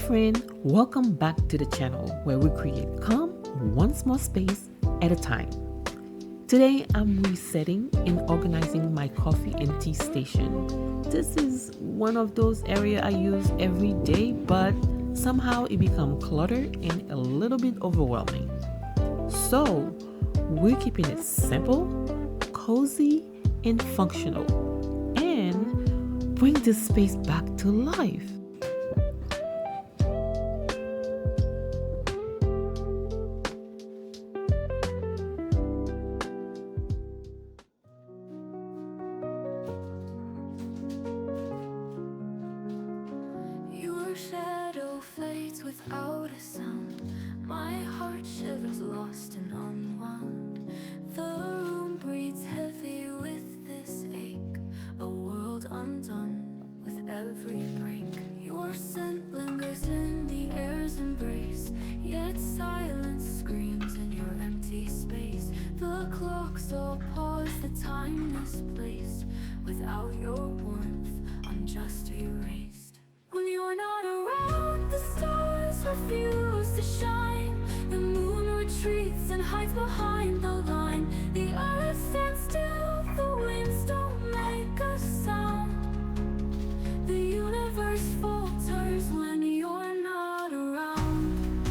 friend, welcome back to the channel where we create calm one small space at a time. Today I'm resetting and organizing my coffee and tea station. This is one of those areas I use every day, but somehow it becomes cluttered and a little bit overwhelming. So we're keeping it simple, cozy, and functional, and bring this space back to life. Your shadow fades without a sound. My heart shivers, lost and unwound. The room breathes heavy with this ache, a world undone with every break. Your scent lingers in the air's embrace, yet silence screams in your empty space. The clocks all pause, the time misplaced. Without your warmth, I'm just erased. When you're not around, the stars refuse to shine. The moon retreats and hides behind the line. The earth stands still, the winds don't make a sound. The universe falters when you're not around.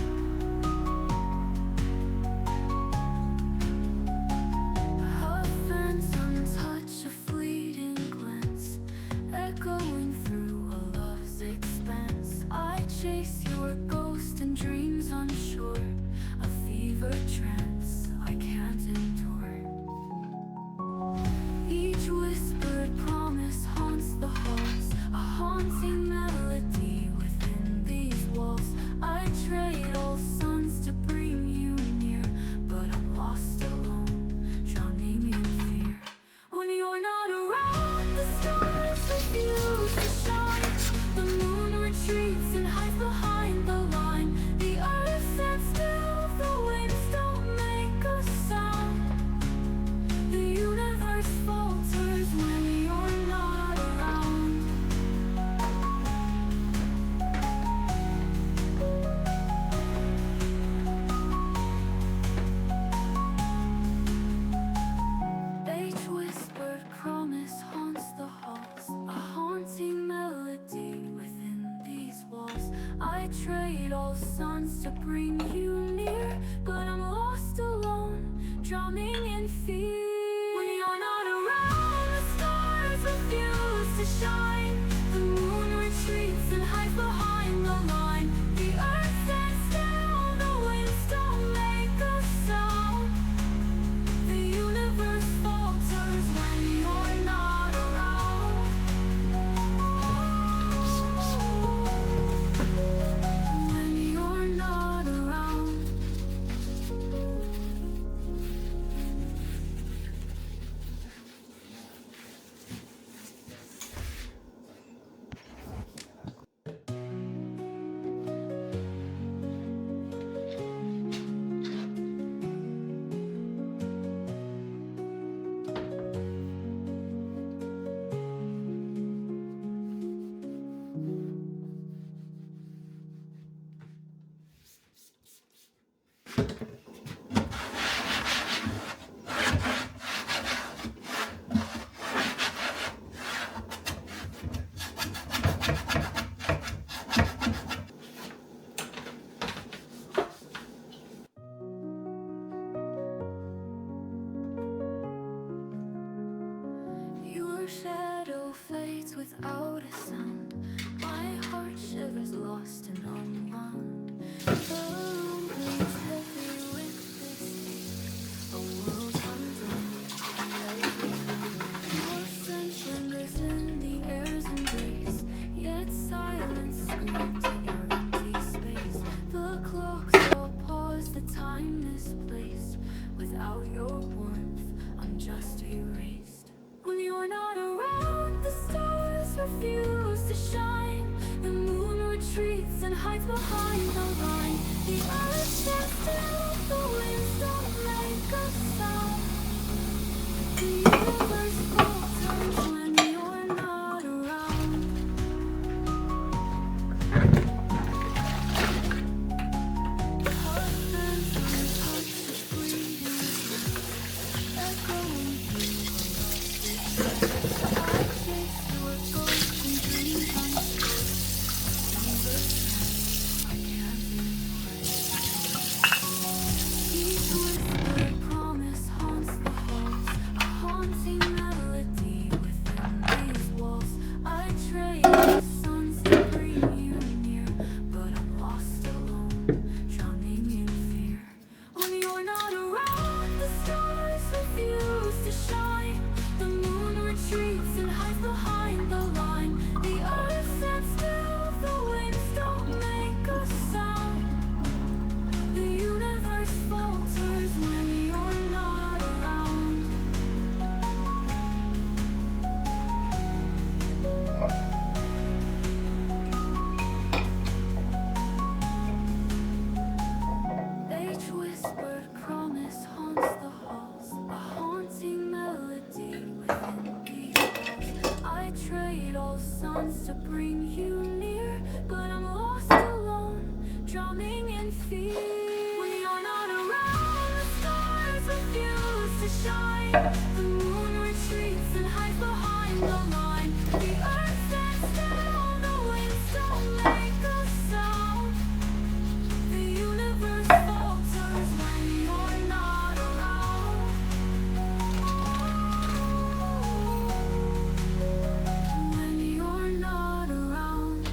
A phantom touch, a fleeting glance, echoing through a love's expanse. I chase your ghost in dreams unsure, a fever trance I can't endure. Each whispered promise haunts the halls, a haunting melody within these walls. I trade all suns to bring you near, but I'm lost alone, drowning in fear. When you're not around, the stars refuse to shine. The moon retreats and hides behind the line. The earth stands still, the winds don't make a sound. The universe falters when you're not around. Each whispered promise haunts the halls, a haunting melody within these walls. I trade all suns to bring you near, but I'm lost alone, drowning in fear. When you're not around, the stars refuse to shine. The moon retreats and hides behind the line. The earth stands still, the winds don't make a sound. The universe falters when you're not around. When you're not around. The moon retreats and hides behind the line. The earth stands still, the winds don't make a sound. The universe falters when you're not around. When you're not around.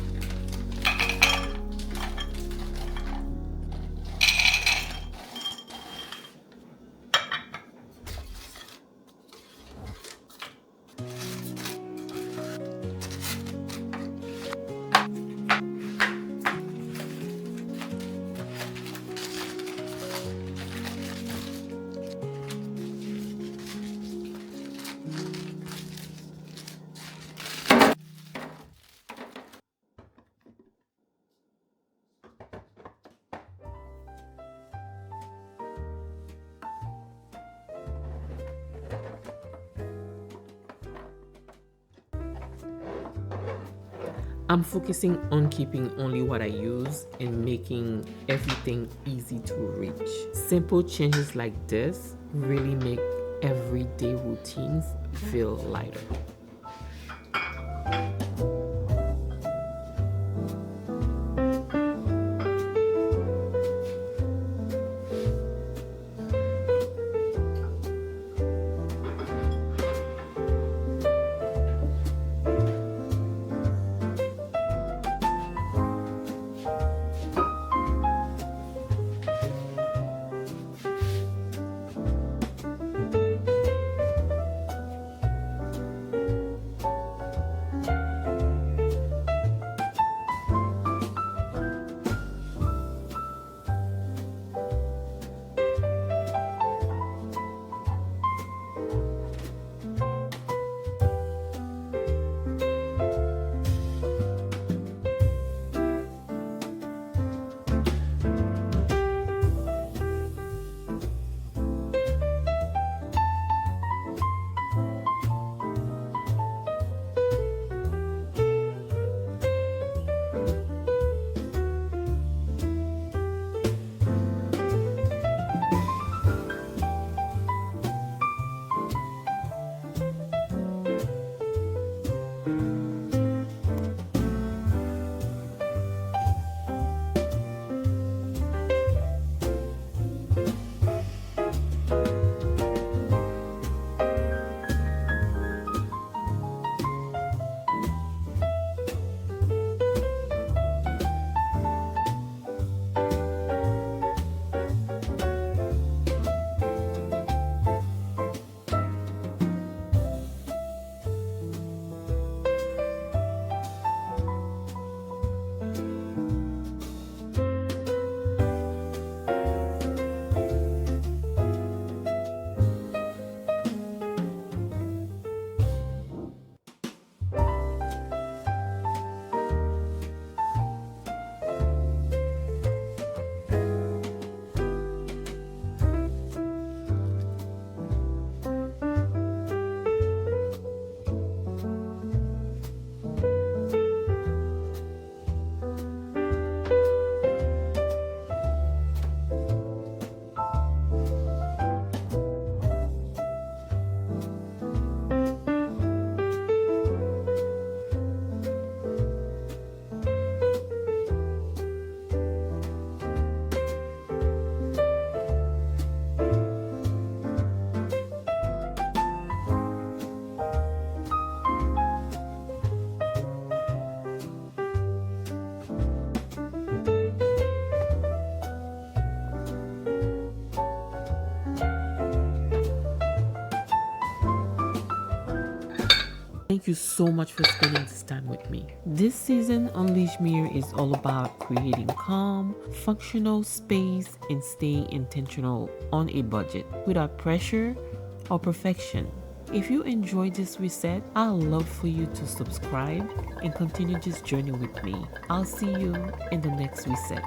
I'm focusing on keeping only what I use and making everything easy to reach. Simple changes like this really make everyday routines feel lighter. Thank you so much for spending this time with me. This season on Ligemyr is all about creating calm, functional space and staying intentional on a budget without pressure or perfection. If you enjoyed this reset, I'd love for you to subscribe and continue this journey with me. I'll see you in the next reset.